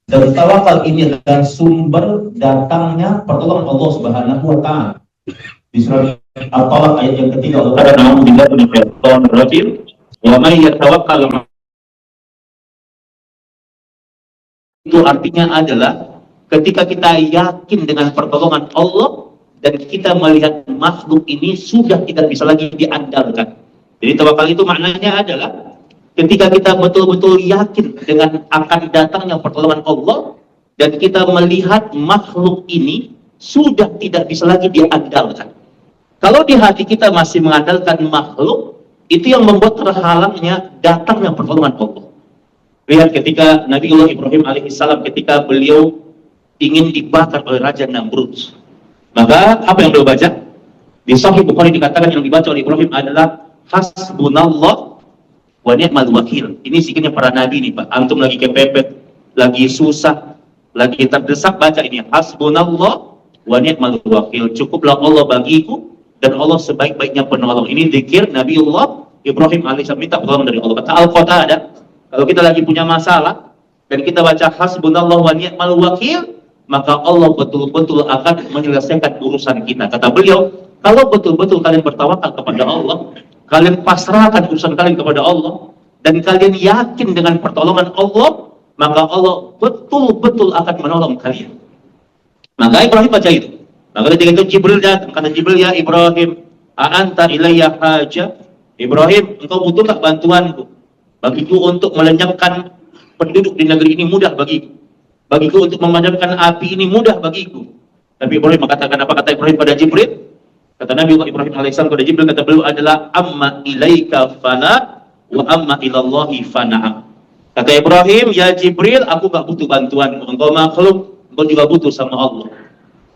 Dan tawakal ini adalah sumber datangnya pertolongan Allah Subhanahu wa taala. Di surah At-Talaq ayat yang ketiga, Allah Ta'ala na'udzubillahi minasyaitonir rajim, wa may yatawakkal, itu artinya adalah ketika kita yakin dengan pertolongan Allah dan kita melihat makhluk ini sudah tidak bisa lagi diandalkan. Jadi tawakal itu maknanya adalah ketika kita betul-betul yakin dengan akan datangnya pertolongan Allah dan kita melihat makhluk ini sudah tidak bisa lagi diandalkan. Kalau di hati kita masih mengandalkan makhluk, itu yang membuat terhalangnya datangnya pertolongan Allah. Lihat ketika Nabi Allah Ibrahim alaihissalam ketika beliau ingin dibakar oleh Raja Namrud. Maka apa yang beliau baca? Di Sahih Bukhari dikatakan yang dibaca oleh Ibrahim adalah hasbunallah wa ni'mal wakil. Ini sikapnya para nabi nih Pak. Antum lagi kepepet, lagi susah, lagi terdesak, baca ini hasbunallah wa ni'mal wakil. Cukuplah Allah bagiku dan Allah sebaik-baiknya penolong. Ini zikir Nabi Allah Ibrahim alaihissalam minta pertolongan dari Allah. Kata Al-Qatadah, kalau kita lagi punya masalah dan kita baca hasbunallah wa ni'mal wakil, maka Allah betul-betul akan menyelesaikan urusan kita. Kata beliau, kalau betul-betul kalian bertawakal kepada Allah, kalian pasrahkan urusan kalian kepada Allah, dan kalian yakin dengan pertolongan Allah, maka Allah betul-betul akan menolong kalian. Maka Ibrahim baca itu. Maka ketika itu Jibril datang, kata Jibril, ya Ibrahim, a'anta ilayya haja. Ibrahim, engkau butuh tak bantuanku? Bagiku untuk melenyapkan penduduk di negeri ini mudah bagiku. Bagiku untuk memadamkan api ini mudah bagiku. Nabi Ibrahim mengatakan apa? Kata Ibrahim pada Jibril? Kata Nabi Ibrahim alaihissalam kepada Jibril, kata beliau adalah amma ilaika fana wa amma ilallahi fana'am. Kata Ibrahim, ya Jibril, aku gak butuh bantuanmu. Engkau makhluk, engkau juga butuh sama Allah.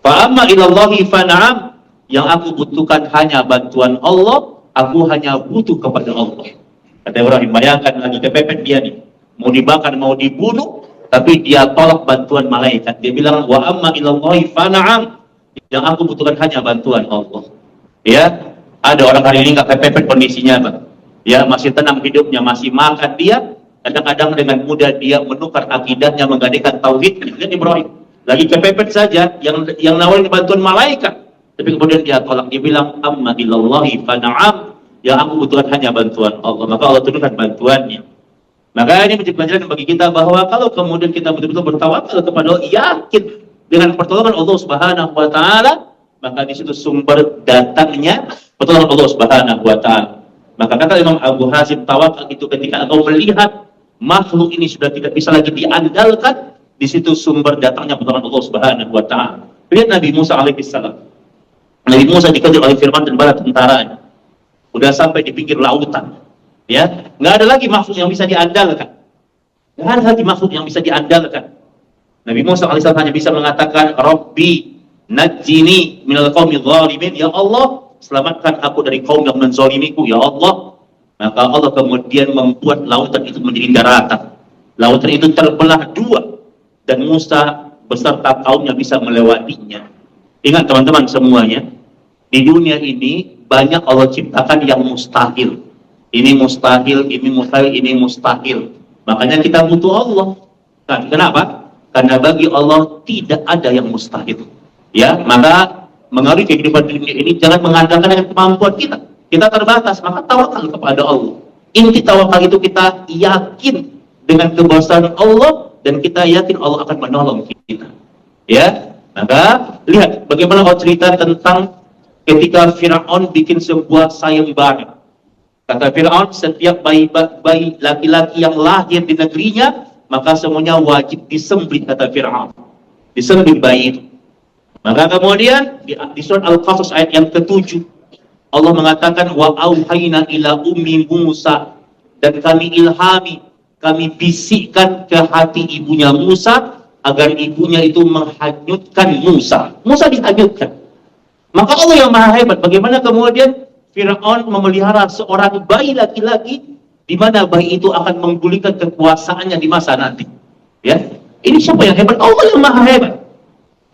Fa amma ilallahi fana'am, yang aku butuhkan hanya bantuan Allah, aku hanya butuh kepada Allah. Kata Ibrahim, bayangkan lagi kepepet dia nih, mau dibakar, mau dibunuh, tapi dia tolak bantuan malaikat. Dia bilang, wa amma ilallahi fana'am, yang aku butuhkan hanya bantuan Allah. Ya, ada orang hari ini nggak kepepet kondisinya, Bang. Ya, masih tenang hidupnya, masih makan dia. Kadang-kadang dengan mudah dia menukar akidahnya, menggandakan tauhid. Lihat Ibrahim, lagi kepepet saja, yang nawarin bantuan malaikat, tapi kemudian dia tolak. Dia bilang, amma ilallahi fana'am, yang aku butuhkan hanya bantuan Allah. Maka Allah turunkan bantuannya. Maka ini menjadi pelajaran bagi kita bahwa kalau kemudian kita betul-betul bertawakal kepada Allah, yakin dengan pertolongan Allah Subhanahu wa taala, maka di situ sumber datangnya pertolongan Allah Subhanahu wa taala. Maka kata Imam Abu Hasim, tawakal itu ketika engkau melihat makhluk ini sudah tidak bisa lagi diandalkan, di situ sumber datangnya pertolongan Allah Subhanahu wa taala. Lihat Nabi Musa alaihissalam. Nabi Musa dikejar oleh Fir'aun dan bala tentaranya. Udah sampai di pinggir lautan. Ya, nggak ada lagi makhluk yang bisa diandalkan. Nggak ada lagi makhluk yang bisa diandalkan. Nabi Musa alaihissalam hanya bisa mengatakan, Rabbi najjini minal qaumidz zalimin. Ya Allah, selamatkan aku dari kaum yang menzalimiku, ya Allah. Maka Allah kemudian membuat lautan itu menjadi daratan. Lautan itu terbelah dua dan Musa beserta kaumnya bisa melewatinya. Ingat teman-teman semuanya, di dunia ini banyak Allah ciptakan yang mustahil. Ini mustahil, ini mustahil, ini mustahil. Makanya kita butuh Allah. Nah, kenapa? Karena bagi Allah tidak ada yang mustahil. Ya, maka mengaruhi kehidupan dunia ini jangan mengandalkan dengan kemampuan kita. Kita terbatas, maka tawakal kepada Allah. Inti tawakal itu kita yakin dengan kebesaran Allah dan kita yakin Allah akan menolong kita. Ya, maka lihat bagaimana Allah cerita tentang ketika Fir'aun bikin sebuah sayembara. Kata Fir'aun, setiap bayi laki-laki yang lahir di negerinya, maka semuanya wajib disembelih, kata Fir'aun. Disembelih bayi itu. Maka kemudian di surat Al-Qasas ayat yang ke-7, Allah mengatakan, wa auhayna ila ummi Musa, dan kami ilhami, kami bisikkan ke hati ibunya Musa, agar ibunya itu menghanyutkan Musa. Musa dihanyutkan. Maka Allah yang maha hebat, bagaimana kemudian Fir'aun memelihara seorang bayi laki-laki, di mana bayi itu akan menggulingkan kekuasaannya di masa nanti. Ya, ini siapa yang hebat? Allah yang maha hebat.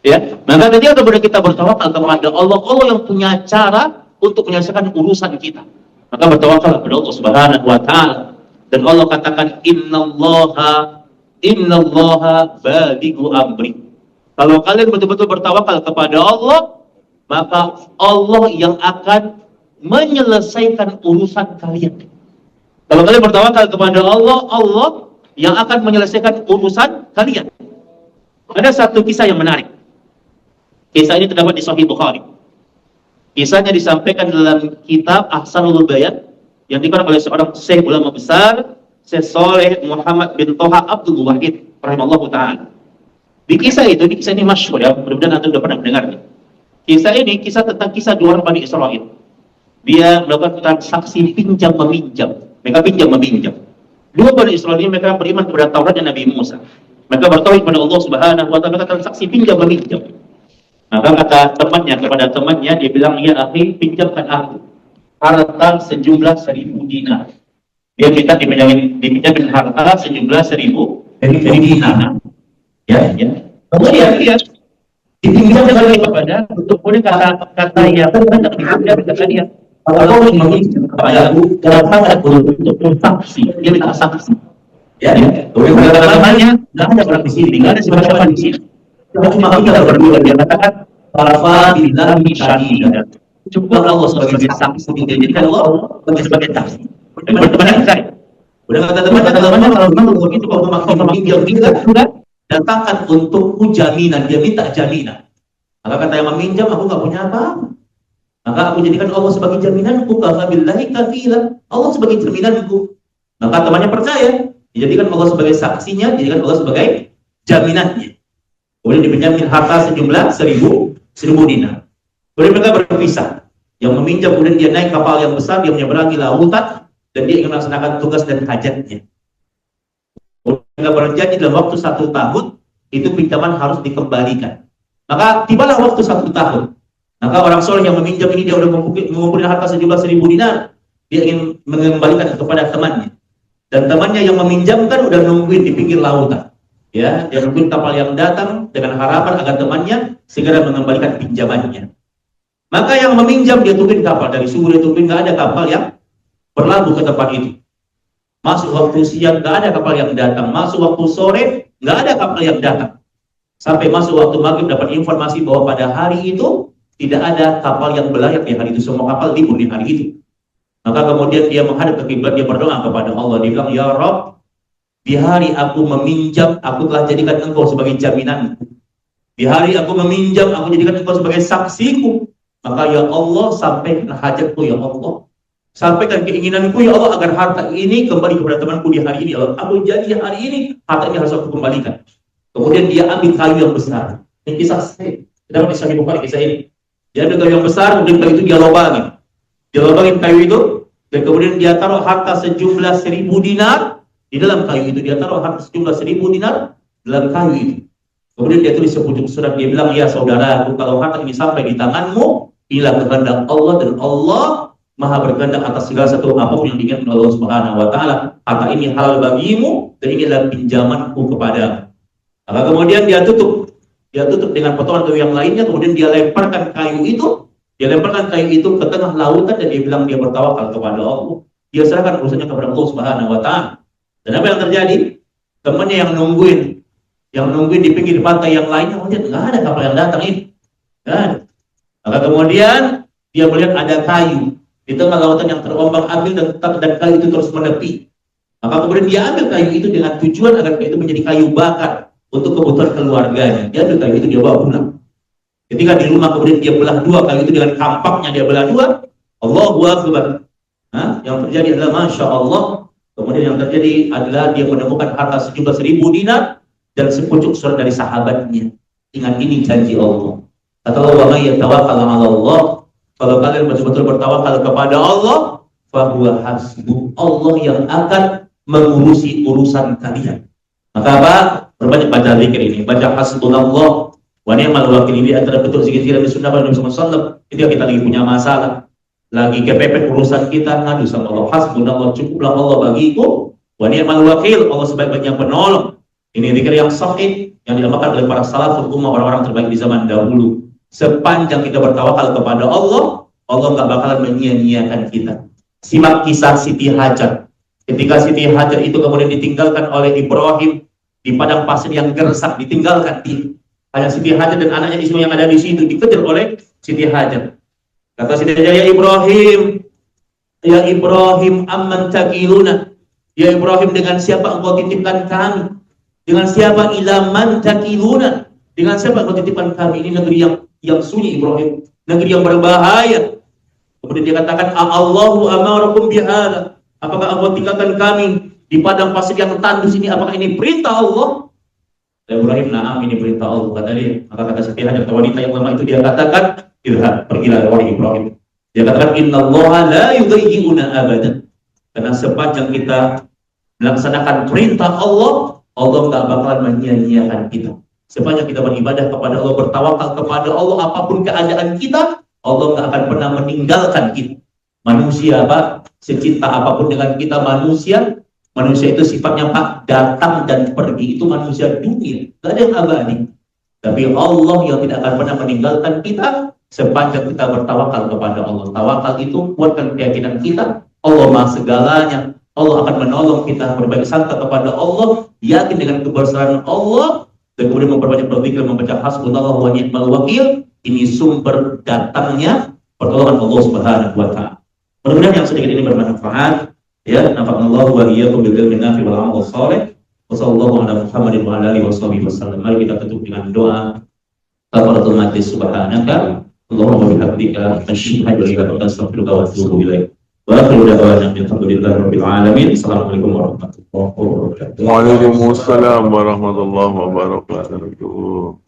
Ya, maka ketika kita bertawakal kepada Allah, Allah yang punya cara untuk menyelesaikan urusan kita. Maka bertawakal kepada Allah Subhanahu wa taala. Dan Allah katakan, innallaha Innallaha balighu amri. Kalau kalian betul-betul bertawakal kepada Allah, maka Allah yang akan menyelesaikan urusan kalian. Kalau kalian bertawakal kepada Allah, Allah yang akan menyelesaikan urusan kalian. Ada satu kisah yang menarik. Kisah ini terdapat di Sahih Bukhari. Kisahnya disampaikan dalam kitab Ahsanul Bayan yang dikarang oleh seorang syekh ulama besar, Syekh Saleh Muhammad bin Toha Abdul Wahid rahimallahu taala. Di kisah ini masyhur ya, mudah-mudahan Anda sudah pernah mendengarnya. Kisah ini kisah tentang kisah dua orang Bani Israel. Dia melakukan transaksi pinjam meminjam. Mereka pinjam meminjam. Dua Bani Israel ini mereka beriman kepada Taurat dan Nabi Musa. Mereka bertauhid kepada Allah Subhanahu wa taala, transaksi pinjam meminjam. Maka kata temannya kepada temannya, dia bilang, "Ya akhi, pinjamkan aku harta sejumlah 1.000 dinar." Dia minta dipinjamin harta sejumlah 1.000 dinar. Ya. Kemudian dia dipinjamkan kepada untuk kata yang tidak dipinjam kata dia. Kalau meminjam kepada aku dalam rangka untuk saksi, dia minta saksi. Ya. Kemudian kata temannya, nggak ada orang di sini, nggak ada siapa-siapa di sini. Cuma kita berdua, dia katakan, "Rafa billahi syahidan." Cukup Allah sebagai saksi, dijadikan Allah sebagai saksi. Dan teman-teman saya, udah kata teman-teman, kalau memang begitu, kalau meminjam kita sudah datangkan untukku jaminan, dia minta jaminan. Maka kata yang meminjam, aku nggak punya apa-apa. Maka aku jadikan Allah sebagai jaminanku, kafa billahi kafila. Allah sebagai jaminanku. Maka temannya percaya, dijadikan Allah sebagai saksinya, dijadikan Allah sebagai jaminannya. Kemudian dipinjamin harta sejumlah 1.000 dinar. Kemudian mereka berpisah. Yang meminjam kemudian dia naik kapal yang besar, dia menyeberangi lautan dan dia ingin melaksanakan tugas dan hajatnya. Mereka berjanji dalam waktu 1 tahun itu pinjaman harus dikembalikan. Maka tibalah waktu 1 tahun. Maka orang soleh yang meminjam ini dia sudah mengumpulkan harta sejumlah 1.000 dinar. Dia ingin mengembalikan kepada temannya. Dan temannya yang meminjamkan udah nungguin di pinggir lautan. Ya, dia nungguin kapal yang datang dengan harapan agar temannya segera mengembalikan pinjamannya. Maka yang meminjam dia tungguin kapal, dari subuh dia tungguin, nggak ada kapal yang berlabuh ke tempat itu. Masuk waktu siang nggak ada kapal yang datang, masuk waktu sore nggak ada kapal yang datang. Sampai masuk waktu maghrib dapat informasi bahwa pada hari itu tidak ada kapal yang berlayar di hari itu, semua kapal libur di hari itu. Maka kemudian dia menghadap ke kiblat, dia berdoa kepada Allah, dia bilang, "Ya Rabb, di hari aku meminjam, aku telah jadikan engkau sebagai jaminanku. Di hari aku meminjam, aku jadikan engkau sebagai saksiku. Maka ya Allah, sampaikan hajatku ya Allah. Sampaikan keinginanku ya Allah, agar harta ini kembali kepada temanku di hari ini. Ya Allah, aku janji hari ini, harta ini harus aku kembalikan." Kemudian dia ambil kayu yang besar. Ini kisah saya. Kenapa bisa dibuka kisah ini? Dia ambil kayu yang besar, kemudian kayu itu dia lubangin. Dia lubangin kayu itu, dan kemudian dia taruh harta sejumlah 1.000 dinar. Di dalam kayu itu dia taruh harta sejumlah 1.000 dinar dalam kayu itu. Kemudian dia tulis sepucuk surat, dia bilang, "Ya saudaraku, kalau harta ini sampai di tanganmu, inilah kehendak Allah dan Allah Maha berkehendak atas segala satu apapun yang diinginkan Allah Subhanahu wa taala. Harta ini halal bagimu dan ini adalah pinjamanku kepadamu." Maka kemudian dia tutup dengan potongan kayu yang lainnya, kemudian dia lemparkan kayu itu ke tengah lautan dan dia bilang dia bertawakal kepada Allah. Dia serahkan urusannya kepada Allah Subhanahu wa taala. Dan apa yang terjadi? Temannya yang nungguin di pinggir pantai yang lainnya, kemudian nggak ada kapal yang datang ini. Nggak ada. Maka kemudian dia melihat ada kayu di tengah lautan yang terombang-ambing dan kayu itu terus menepi. Maka kemudian dia ambil kayu itu dengan tujuan agar kayu itu menjadi kayu bakar untuk kebutuhan keluarganya. Dia ambil kayu itu, dia bawa pulang. Ketika di rumah kemudian dia belah dua kayu itu dengan kampaknya, dia belah dua. Allahu Akbar. Yang terjadi adalah Masya Allah. Kemudian yang terjadi adalah dia menemukan harta sejumlah 1.000 dinar dan sepucuk surat dari sahabatnya. Ingat, ini janji Allah. Kata Allah, "Wa may yatawakkal 'ala Allah." Kalau kalian betul-betul bertawakal kepada Allah, fahuwa hasbuh. Allah yang akan mengurusi urusan kalian. Maka apa? Berbanyak baca zikir ini, baca hasbunallah wa ni'mal wakil. Ini antara betul zikir di sunnah Nabi SAW. Ketika kita lagi punya masalah, lagi kepepet urusan kita, ngadu sama Allah. Hasbunallah, cukuplah Allah bagiku. Wa ni'mal wakil, Allah sebaik-baiknya penolong. Ini zikir yang sahih yang diamalkan oleh para salaful ummah, orang-orang terbaik di zaman dahulu. Sepanjang kita bertawakal kepada Allah, Allah nggak bakalan menyia-nyiakan kita. Simak kisah Siti Hajar. Ketika Siti Hajar itu kemudian ditinggalkan oleh Ibrahim di padang pasir yang gersang, ditinggalkan hanya Siti Hajar dan anaknya Ismail yang ada di situ, dikejar oleh Siti Hajar. Kata Siti Hajar, ya Ibrahim, amman takiluna. Ya Ibrahim, dengan siapa engkau titipkan kami? Dengan siapa? Ilaman takiluna. Dengan siapa engkau titipkan kami? Ini negeri yang sunyi, Ibrahim, negeri yang berbahaya. Kemudian dia katakan, Allahu amarakum bihada. Apakah engkau tinggalkan kami di padang pasir yang tandus ini? Apakah ini perintah Allah? Ibrahim, na'am, ini perintah Allah, kata dia. Maka kata Siti Hajar, wanita yang lama itu, dia katakan, irhad, pergilah wahai Ibrahim. Dia katakan, innallaha la yudayyi'una abadan. Karena sepanjang kita melaksanakan perintah Allah, Allah nggak bakalan menyia-nyiakan kita. Sepanjang kita beribadah kepada Allah, bertawakal kepada Allah, apapun keadaan kita, Allah nggak akan pernah meninggalkan kita. Manusia, Pak, secinta apapun dengan kita manusia itu sifatnya, Pak, datang dan pergi. Itu manusia dunia, nggak ada yang abadi. Tapi Allah yang tidak akan pernah meninggalkan kita sepanjang kita bertawakal kepada Allah. Tawakal itu kuatkan keyakinan kita, Allah Maha segalanya. Allah akan menolong kita, berbaik sangka kepada Allah, yakin dengan kebesaran Allah, dan kemudian memperbanyak berzikir, membaca hasbunallahu wa ni'mal wakil. Ini sumber datangnya pertolongan Allah Subhanahu wa Ta'ala. Mudah-mudahan yang sedikit ini bermanfaat. Ya, nafa'anallahu wa iyyakum bil ilmi nafi wal amal shalih. Wa sallallahu ala Muhammadin wa ala alihi wasallam. Mari kita tutup dengan doa kafaratul majlis. Subhanaka Allahumma bihamdika asyhadu an la ilaha illa anta astaghfiruka wa atubu ilaik. Wa akhiru da'wana alhamdulillahi rabbil alamin. Assalamualaikum warahmatullahi wabarakatuh. Waalaikumsalam warahmatullahi wabarakatuh.